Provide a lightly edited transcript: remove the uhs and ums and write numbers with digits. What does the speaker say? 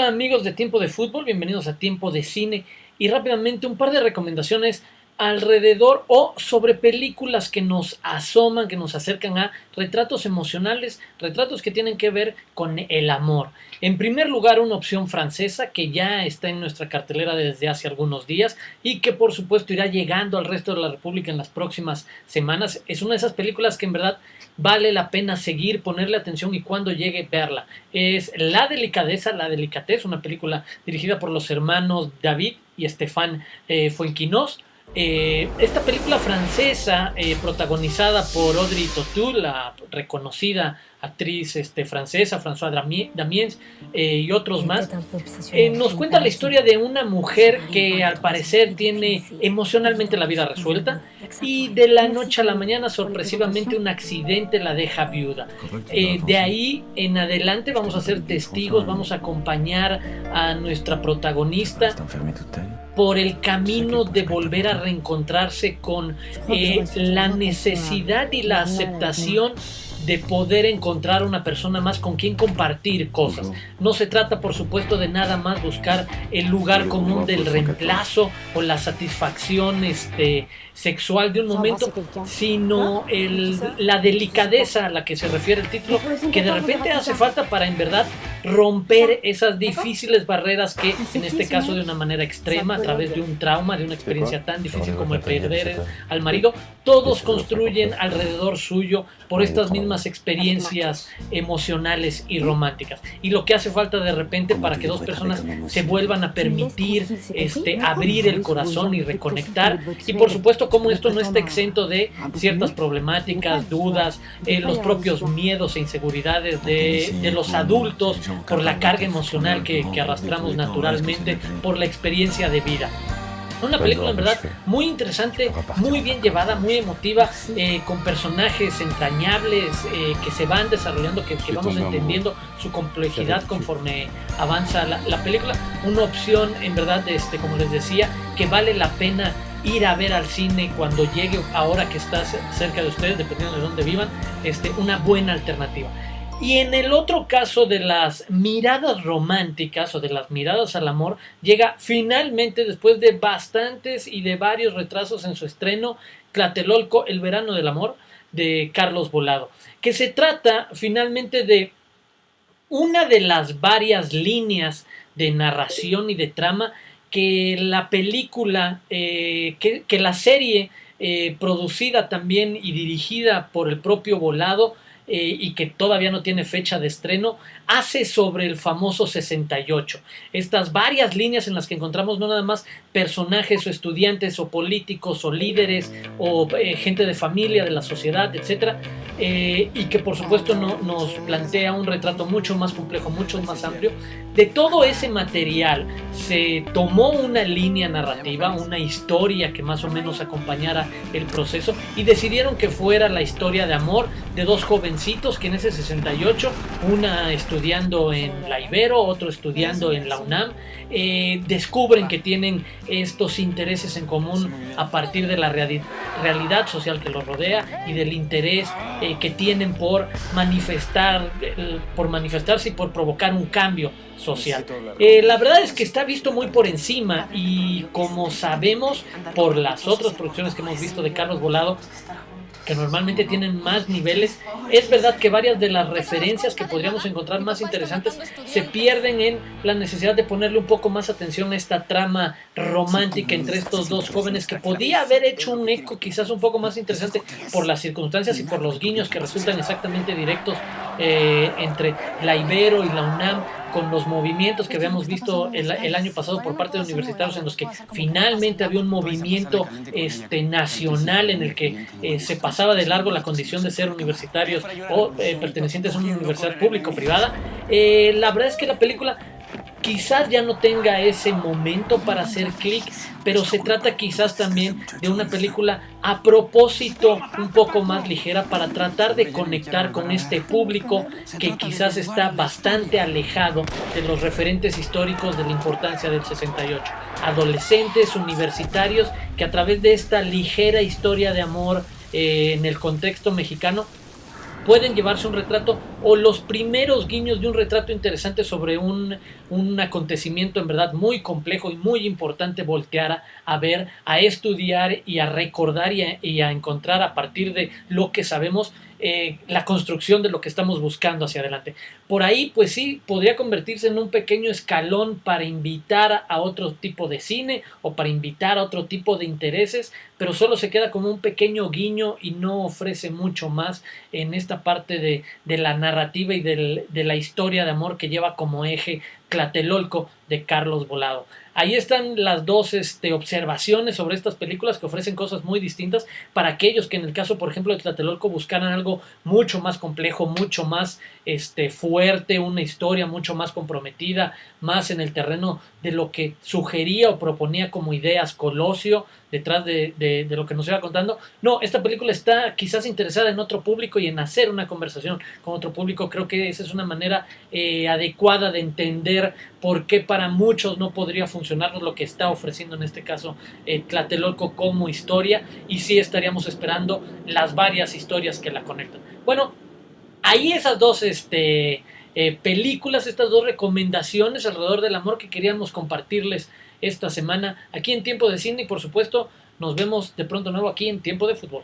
Hola amigos de Tiempo de Fútbol, bienvenidos a Tiempo de Cine y rápidamente un par de recomendaciones alrededor o sobre películas que nos asoman, que nos acercan a retratos emocionales, retratos que tienen que ver con el amor. En primer lugar, una opción francesa que ya está en nuestra cartelera desde hace algunos días y que por supuesto irá llegando al resto de la República en las próximas semanas. Es una de esas películas que en verdad vale la pena seguir, ponerle atención y cuando llegue verla. Es La Delicatez, una película dirigida por los hermanos David y Stéphane Fuenquinos. Esta película francesa, protagonizada por Audrey Tautou, la reconocida actriz francesa, François Damiens y otros más, nos cuenta la historia de una mujer que al parecer tiene emocionalmente la vida resuelta y de la noche a la mañana sorpresivamente un accidente la deja viuda. De ahí en adelante vamos a ser testigos, vamos a acompañar a nuestra protagonista por el camino de volver a reencontrarse con la necesidad y la aceptación de poder encontrar una persona más con quien compartir cosas. No se trata, por supuesto, de nada más buscar el lugar común del reemplazo o la satisfacción sexual de un momento, sino la delicadeza a la que se refiere el título, que de repente hace falta para en verdad romper esas difíciles barreras que, en este caso de una manera extrema, a través de un trauma, de una experiencia tan difícil como el perder al marido, todos construyen alrededor suyo por estas mismas experiencias emocionales y románticas. Y lo que hace falta de repente para que dos personas se vuelvan a permitir abrir el corazón y reconectar, y por supuesto como esto no está exento de ciertas problemáticas, dudas, los propios miedos e inseguridades de los adultos por la carga emocional que arrastramos naturalmente por la experiencia de vida. Una película en verdad muy interesante, muy bien llevada, muy emotiva, con personajes entrañables que se van desarrollando, que vamos entendiendo su complejidad conforme avanza la película. Una opción en verdad, como les decía, que vale la pena ir a ver al cine cuando llegue, ahora que está cerca de ustedes, dependiendo de dónde vivan, una buena alternativa. Y en el otro caso de las miradas románticas o de las miradas al amor, llega finalmente, después de bastantes y de varios retrasos en su estreno, Tlatelolco, El verano del amor, de Carlos Volado, que se trata finalmente de una de las varias líneas de narración y de trama que la película, que la serie producida también y dirigida por el propio Volado, y que todavía no tiene fecha de estreno, hace sobre el famoso 68. Estas varias líneas en las que encontramos no nada más personajes o estudiantes o políticos o líderes o gente de familia, de la sociedad, etc. Y que por supuesto nos plantea un retrato mucho más complejo, mucho más amplio. De todo ese material se tomó una línea narrativa, una historia que más o menos acompañara el proceso, y decidieron que fuera la historia de amor de dos jovencitos que en ese 68, una estudiando en la Ibero, otro estudiando en la UNAM, descubren que tienen estos intereses en común a partir de la realidad social que los rodea y del interés que tienen por manifestarse y por provocar un cambio social. La verdad es que está visto muy por encima, y como sabemos por las otras producciones que hemos visto de Carlos Volado, que normalmente tienen más niveles, es verdad que varias de las referencias que podríamos encontrar más interesantes se pierden en la necesidad de ponerle un poco más atención a esta trama romántica entre estos dos jóvenes, que podía haber hecho un eco quizás un poco más interesante por las circunstancias y por los guiños que resultan exactamente directos entre la Ibero y la UNAM, con los movimientos que habíamos visto el año pasado por parte de universitarios, en los que finalmente había un movimiento nacional en el que se pasaba de largo la condición de ser universitarios o pertenecientes a una universidad pública o privada. La verdad es que la película quizás ya no tenga ese momento para hacer clic, pero se trata quizás también de una película a propósito un poco más ligera para tratar de conectar con este público que quizás está bastante alejado de los referentes históricos de la importancia del 68. Adolescentes, universitarios, que a través de esta ligera historia de amor en el contexto mexicano pueden llevarse un retrato o los primeros guiños de un retrato interesante sobre un acontecimiento en verdad muy complejo y muy importante voltear a ver, a estudiar y a recordar y a encontrar a partir de lo que sabemos la construcción de lo que estamos buscando hacia adelante. Por ahí, pues sí, podría convertirse en un pequeño escalón para invitar a otro tipo de cine o para invitar a otro tipo de intereses, pero solo se queda como un pequeño guiño y no ofrece mucho más en esta parte de la narrativa y de la historia de amor que lleva como eje Tlatelolco de Carlos Volado. Ahí están las dos observaciones sobre estas películas que ofrecen cosas muy distintas para aquellos que en el caso, por ejemplo, de Tlatelolco buscaran algo mucho más complejo, mucho más fuerte, una historia mucho más comprometida, más en el terreno de lo que sugería o proponía como ideas Colosio detrás de lo que nos iba contando. No, esta película está quizás interesada en otro público y en hacer una conversación con otro público. Creo que esa es una manera adecuada de entender por qué para muchos no podría funcionar lo que está ofreciendo en este caso Tlatelolco como historia, y sí estaríamos esperando las varias historias que la conectan. Bueno, ahí esas dos películas, estas dos recomendaciones alrededor del amor que queríamos compartirles esta semana aquí en Tiempo de Cine, y por supuesto nos vemos de pronto nuevo aquí en Tiempo de Fútbol.